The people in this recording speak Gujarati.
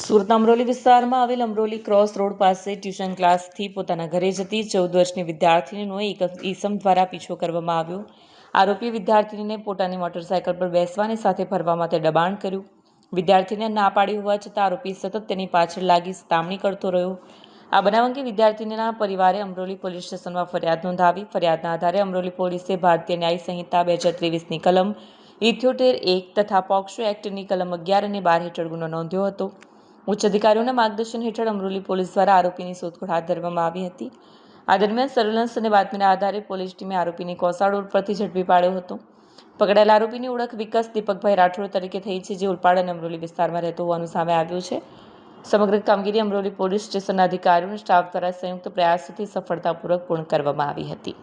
સુરતના અમરોલી વિસ્તારમાં આવેલ અમરોલી ક્રોસ રોડ પાસે ટ્યુશન ક્લાસથી પોતાના ઘરે જતી 14 વર્ષની વિદ્યાર્થિનીનો એક ઈસમ દ્વારા પીછો કરવામાં આવ્યો। આરોપી વિદ્યાર્થિનીને પોતાની મોટરસાયકલ પર બેસવાની સાથે ફરવા માટે દબાણ કર્યું। વિદ્યાર્થિનીએ ના પાડી હોવા છતાં આરોપી સતત તેની પાછળ લાગી સતામણી કરતો રહ્યો। આ બનાવ અંગે વિદ્યાર્થિનીના પરિવારે અમરોલી પોલીસ સ્ટેશનમાં ફરિયાદ નોંધાવી। ફરિયાદના આધારે અમરોલી પોલીસે ભારતીય ન્યાય સંહિતા 2023ની કલમ 78(1) તથા પોક્સો એક્ટની કલમ 11 અને 12 હેઠળ ગુનો નોંધ્યો હતો। ઉચ્ચ અધિકારીઓના માર્ગદર્શન હેઠળ અમરોલી પોલીસ દ્વારા આરોપીની શોધખોળ હાથ ધરવામાં આવી હતી। આ દરમિયાન સર્વેલન્સ અને બાતમીના આધારે પોલીસ ટીમે આરોપીને કોસા રોડ પરથી ઝડપી પાડ્યો હતો। પકડાયેલા આરોપીની ઓળખ વિકાસ દીપકભાઈ રાઠોડ તરીકે થઈ છે, જે ઉલપાડ અને અમરોલી વિસ્તારમાં રહેતો હોવાનું સામે આવ્યું છે। સમગ્ર કામગીરી અમરોલી પોલીસ સ્ટેશનના અધિકારીઓ અને સ્ટાફ દ્વારા સંયુક્ત પ્રયાસોથી સફળતાપૂર્વક પૂર્ણ કરવામાં આવી હતી।